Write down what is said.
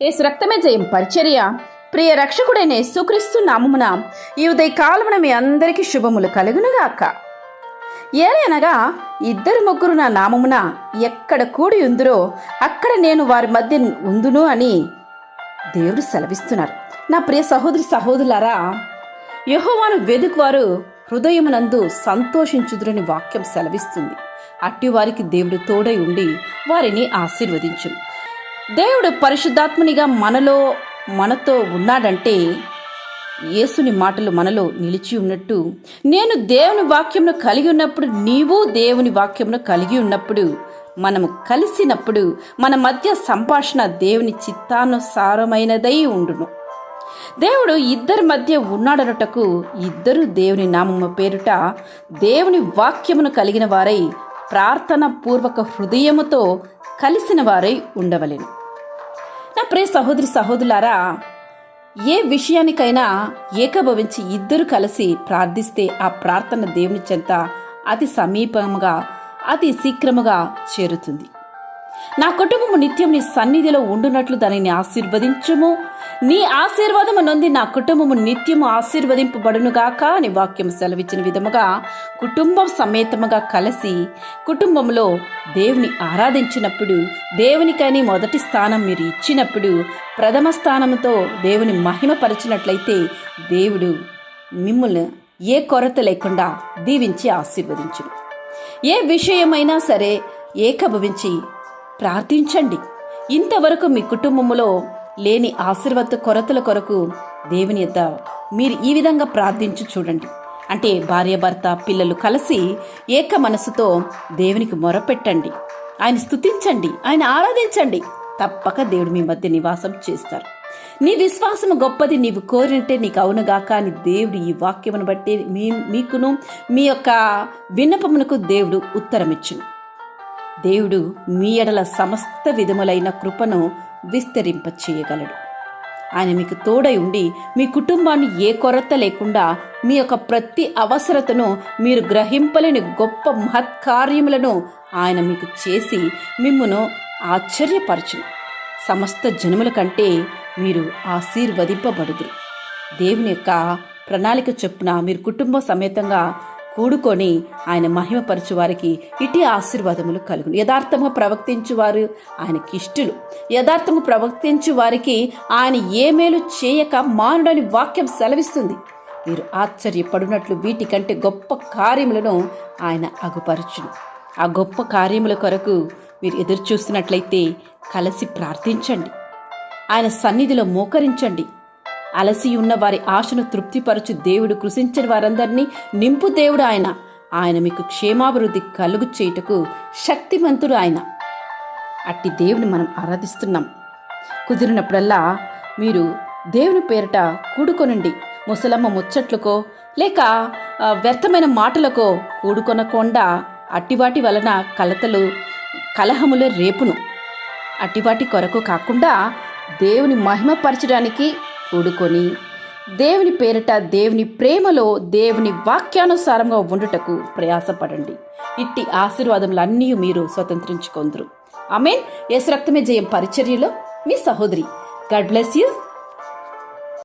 యేసు రక్తమే జయం పరిచర్య. ప్రియ రక్షకుడైన యేసుక్రీస్తు నామమున ఈ ఉదయ కాలమున మీ అందరికీ శుభములు కలుగునుగాక. ఏలైనగా ఇద్దరు ముగ్గురు నా నామమున ఎక్కడ కూడి ఉందురో అక్కడ నేను వారి మధ్య ఉందును అని దేవుడు సెలవిస్తున్నారు. నా ప్రియ సహోదరి సహోదరులారా, యెహోవాను వెదుకువారు హృదయమునందు సంతోషించుదురని వాక్యం సెలవిస్తుంది. అట్టి వారికి దేవుడు తోడై ఉండి వారిని ఆశీర్వదించును. దేవుడు పరిశుద్ధాత్మునిగా మనతో ఉన్నాడంటే యేసుని మాటలు మనలో నిలిచి ఉన్నట్టు, నేను దేవుని వాక్యమును కలిగి ఉన్నప్పుడు నీవు దేవుని వాక్యమును కలిగి ఉన్నప్పుడు మనము కలిసినప్పుడు మన మధ్య సంభాషణ దేవుని చిత్తానుసారమైనదై ఉండును. దేవుడు ఇద్దరి మధ్య ఉన్నాడనుటకు ఇద్దరు దేవుని నామము పేరుట దేవుని వాక్యమును కలిగిన వారై ప్రార్థన పూర్వక హృదయముతో కలిసిన వారై ఉండవలెను. నా ప్రియ సహోదరి సహోదరులారా, ఏ విషయానికైనా ఏకభవించి ఇద్దరు కలిసి ప్రార్థిస్తే ఆ ప్రార్థన దేవుని చెంత అతి సమీపముగా అతి శీఘ్రముగా చేరుతుంది. నా కుటుంబము నిత్యం నీ సన్నిధిలో ఉండునట్లు దానిని ఆశీర్వదించుము. నీ ఆశీర్వాదము నొంది నా కుటుంబము నిత్యము ఆశీర్వదింపబడునుగాక అని వాక్యం సెలవిచ్చిన విధముగా కుటుంబం సమేతముగా కలిసి కుటుంబంలో దేవుని ఆరాధించినప్పుడు, దేవునికని మొదటి స్థానం మీరు ఇచ్చినప్పుడు, ప్రథమ స్థానంతో దేవుని మహిమపరిచినట్లయితే దేవుడు మిమ్మల్ని ఏ కొరత లేకుండా దీవించి ఆశీర్వదించును. ఏ విషయమైనా సరే ఏకభవించి ప్రార్థించండి. ఇంతవరకు మీ కుటుంబములో లేని ఆశీర్వాద కొరతల కొరకు దేవుని యొద్ద మీరు ఈ విధంగా ప్రార్థించి చూడండి. అంటే భార్యాభర్త పిల్లలు కలిసి ఏక మనసుతో దేవునికి మొరపెట్టండి, ఆయన స్తుతించండి, ఆయన ఆరాధించండి. తప్పక దేవుడు మీ మధ్య నివాసం చేస్తారు. నీ విశ్వాసము గొప్పది, నీవు కోరినట్టే నీకు అవునుగాక అని దేవుడు ఈ వాక్యమును బట్టి మీకును మీ యొక్క విన్నపమునకు దేవుడు ఉత్తరమిచ్చును. దేవుడు మీ ఎడల సమస్త విధములైన కృపను విస్తరింప చేయగలడు. ఆయన మీకు తోడై ఉండి మీ కుటుంబాన్ని ఏ కొరత లేకుండా మీ యొక్క ప్రతి అవసరతను మీరు గ్రహింపలేని గొప్ప మహత్కార్యములను ఆయన మీకు చేసి మిమ్మును ఆశ్చర్యపరచును. సమస్త జనముల కంటే మీరు ఆశీర్వదింపబడుదురు. దేవుని యొక్క ప్రణాళిక చొప్పున మీరు కుటుంబ సమేతంగా కూడుకొని ఆయన మహిమపరచు వారికి ఇటీ ఆశీర్వాదములు కలుగును. యథార్థముగా ప్రవర్తించువారు ఆయనకి ఇష్టలు. యథార్థము ప్రవర్తించు వారికి ఆయన ఏ మేలు చేయక మానుడని వాక్యం సెలవిస్తుంది. మీరు ఆశ్చర్యపడినట్లు వీటికంటే గొప్ప కార్యములను ఆయన అగుపరచును. ఆ గొప్ప కార్యముల కొరకు మీరు ఎదురు చూస్తున్నట్లయితే కలిసి ప్రార్థించండి, ఆయన సన్నిధిలో మోకరించండి. అలసి ఉన్న వారి ఆశను తృప్తిపరచు దేవుడు, కృషించిన వారందరినీ నింపు దేవుడు ఆయన మీకు క్షేమాభివృద్ధి కలుగు చేయుటకు శక్తిమంతుడు ఆయన. అట్టి దేవుని మనం ఆరాధిస్తున్నాం. కుదిరినప్పుడల్లా మీరు దేవుని పేరిట కూడుకొనండి. ముసలమ్మ ముచ్చట్లకో లేక వ్యర్థమైన మాటలకో కూడుకొనకుండా అట్టివాటి వలన కలహములు రేపును. అట్టివాటి కొరకు కాకుండా దేవుని మహిమపరచడానికి కూడుకొని దేవుని పేరిట దేవుని ప్రేమలో దేవుని వాక్యానుసారంగా ఉండుటకు ప్రయాసపడండి. ఇట్టి ఆశీర్వాదములన్నీ మీరు స్వతంత్రించుకొందురు. ఆమేన్. యేసు రక్తమే జయం పరిచర్యలో మీ సహోదరి. God bless you.